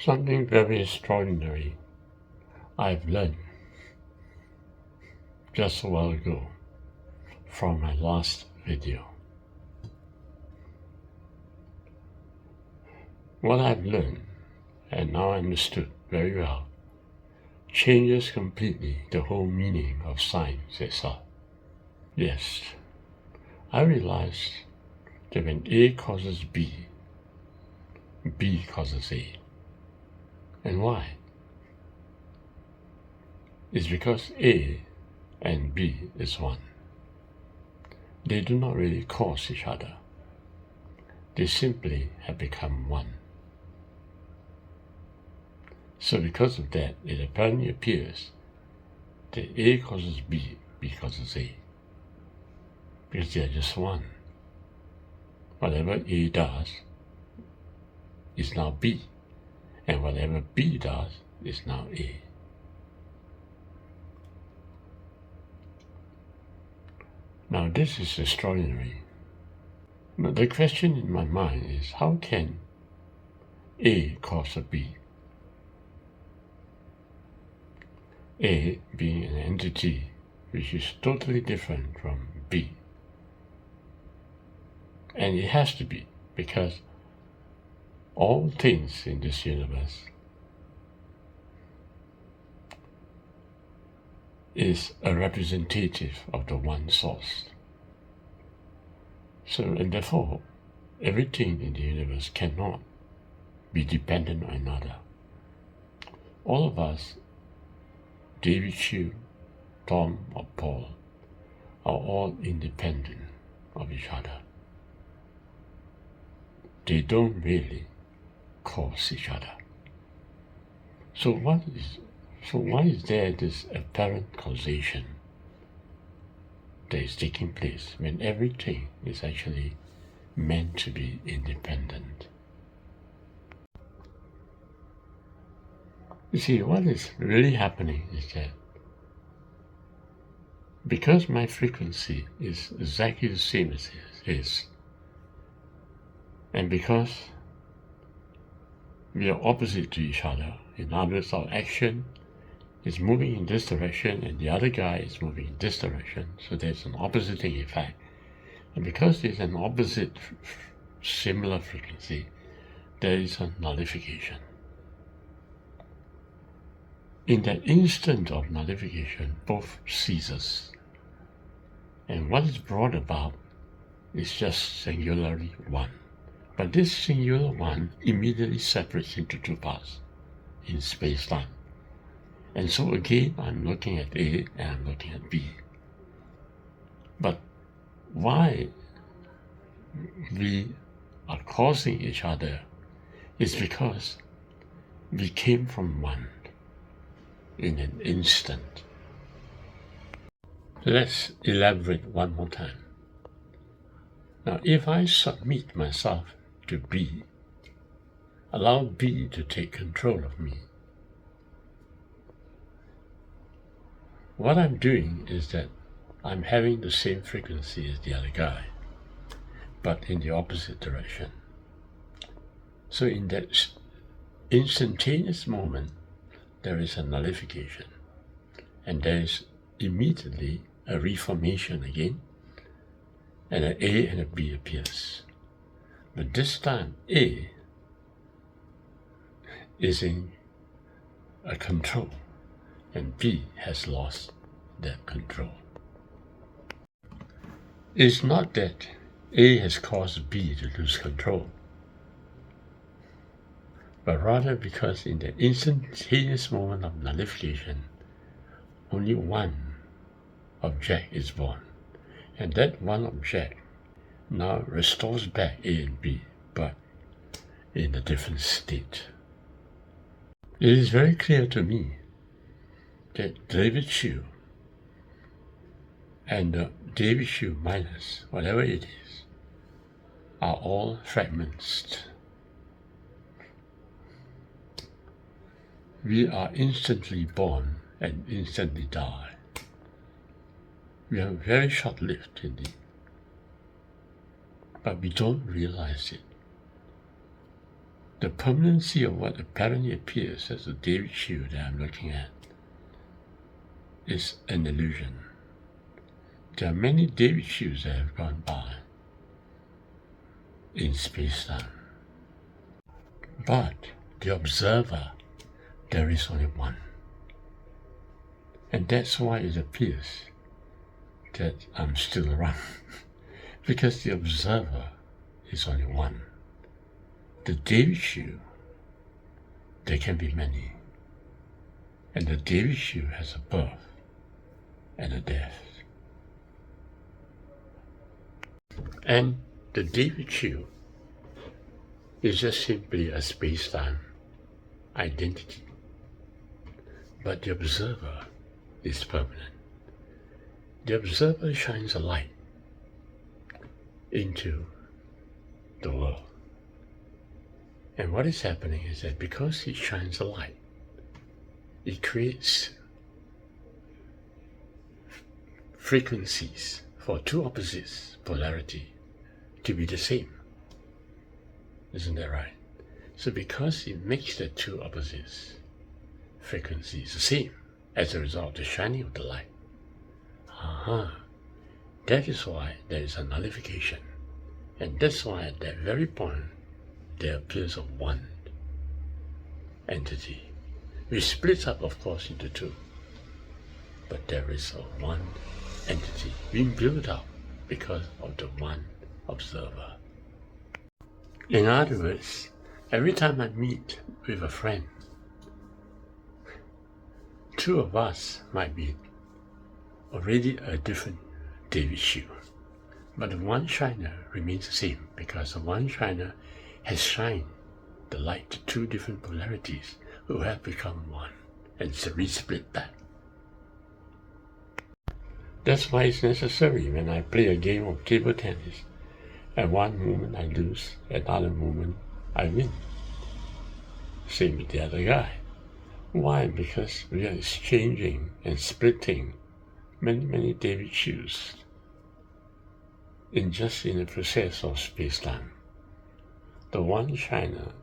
Something very extraordinary I've learned just a while ago from my last video. What I've learned, and now understood very well, changes completely the whole meaning of science itself. Yes, I realized that when A causes B, B causes A. And why? It's because A and B is one. They do not really cause each other. They simply have become one. So because of that, it apparently appears that A causes B, B causes A. Because they are just one. Whatever A does is now B, and whatever B does is now A. Now this is extraordinary. But the question in my mind is, how can A cause a B? A being an entity which is totally different from B. And it has to be, because all things in this universe is a representative of the one source. So, and therefore, everything in the universe cannot be dependent on another. All of us, David Chu, Tom or Paul, are all independent of each other. They don't really cause each other. So why is there this apparent causation that is taking place when everything is actually meant to be independent? You see, what is really happening is that because my frequency is exactly the same as his, and because we are opposite to each other, in other words, our action is moving in this direction and the other guy is moving in this direction, so there's an oppositing effect. And because there's an opposite similar frequency, there is a nullification. In that instant of nullification, both ceases. And what is brought about is just singularly one. But this singular one immediately separates into two parts in space-time. And so again, I'm looking at A and I'm looking at B. But why we are causing each other is because we came from one in an instant. Let's elaborate one more time. Now, if I submit myself to B, allow B to take control of me, what I'm doing is that I'm having the same frequency as the other guy, but in the opposite direction. So in that instantaneous moment, there is a nullification, and there is immediately a reformation again, and an A and a B appears. But this time, A is in a control, and B has lost that control. It's not that A has caused B to lose control, but rather because in the instantaneous moment of nullification, only one object is born, and that one object now restores back A and B, but in a different state. It is very clear to me that David Chu and David Chu minus whatever it is are all fragments. We are instantly born and instantly die. We are very short-lived indeed, but we don't realize it. the permanency of what apparently appears as a David shoe that I'm looking at is an illusion. There are many David shoes that have gone by in space-time. But the observer, there is only one. And that's why it appears that I'm still around. Because the observer is only one. The David shoe, there can be many. And the David shoe has a birth and a death. And the David shoe is just simply a space-time identity. But the observer is permanent. The observer shines a light into the world. And what is happening is that because it shines a light, it creates frequencies for two opposites, polarity, to be the same. Isn't that right? So because it makes the two opposites frequencies the same as a result of the shining of the light, that is why there is a nullification. And that's why at that very point there appears a one entity, which splits up of course into two. But there is a one entity being built up because of the one observer. In other words, every time I meet with a friend, two of us might be already a different David shoe, but the one shiner remains the same because the one shiner has shined the light to two different polarities who have become one and re-split back. That's why it's necessary when I play a game of table tennis. At one moment I lose, at another moment I win. Same with the other guy. Why? Because we are exchanging and splitting many David shoes in the process of space-time. The one shiner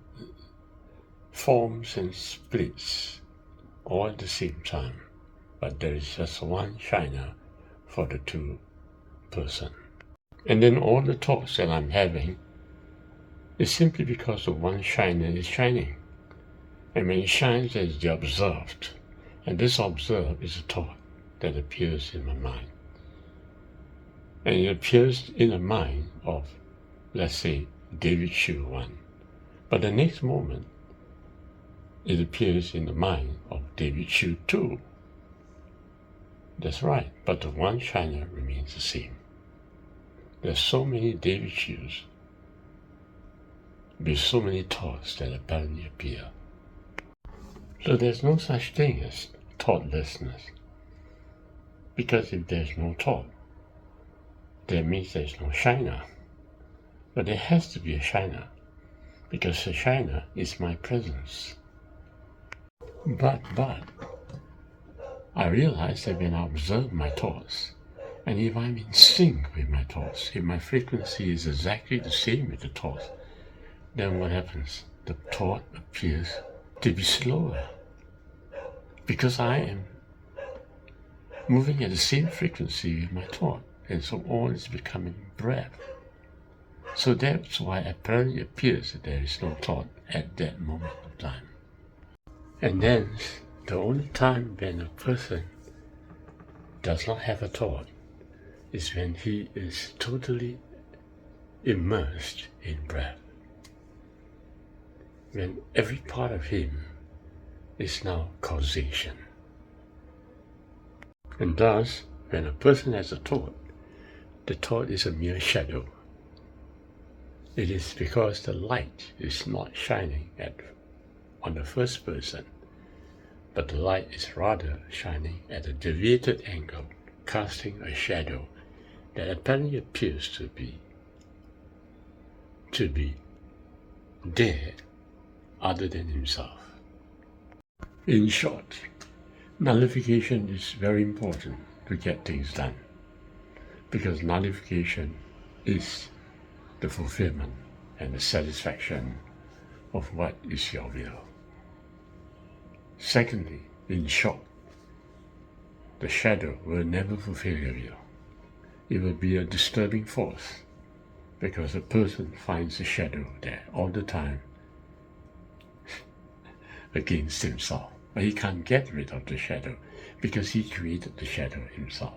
forms and splits all at the same time, but there is just one shiner for the two person. And then all the thoughts that I'm having is simply because the one shiner is shining. And when it shines, there is the observed. And this observed is a thought that appears in my mind. And it appears in the mind of, let's say, David shoe 1. But the next moment, it appears in the mind of David shoe 2. That's right, but the one shiner remains the same. There's so many David shoes with so many thoughts that apparently appear. So there's no such thing as thoughtlessness. Because if there's no thought, that means there's no shiner. But there has to be a shiner, because the shiner is my presence. But I realize that when I observe my thoughts, and if I'm in sync with my thoughts, if my frequency is exactly the same with the thoughts, then what happens? The thought appears to be slower. Because I am moving at the same frequency with my thought, and so all is becoming breath. So that's why it apparently appears that there is no thought at that moment of time. And then the only time when a person does not have a thought is when he is totally immersed in breath. When every part of him is now causation. And thus, when a person has a thought, the thought is a mere shadow. It is because the light is not shining on the first person, but the light is rather shining at a deviated angle, casting a shadow that apparently appears to be there other than himself. In short, nullification is very important to get things done, because nullification is the fulfillment and the satisfaction of what is your will. Secondly, in short, the shadow will never fulfill your will. It will be a disturbing force because a person finds a shadow there all the time against himself. But he can't get rid of the shadow because he created the shadow himself,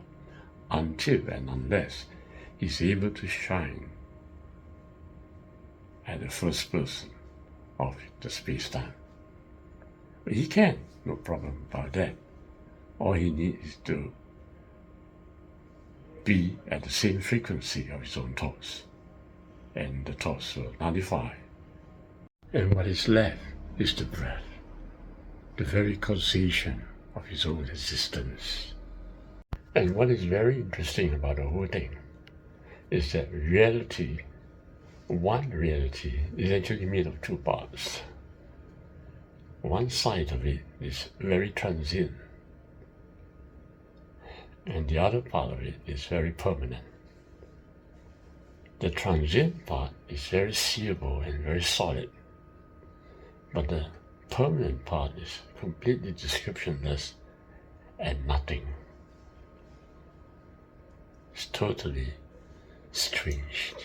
until and unless he's able to shine at the first person of the space-time. But he can, no problem about that. All he needs is to be at the same frequency of his own thoughts, and the thoughts will nullify. And what is left is the breath, the very causation of his own existence. And what is very interesting about the whole thing is that reality, one reality, is actually made of two parts. One side of it is very transient, and the other part of it is very permanent. The transient part is very seeable and very solid, but the permanent part is completely descriptionless and nothing. It's totally strange.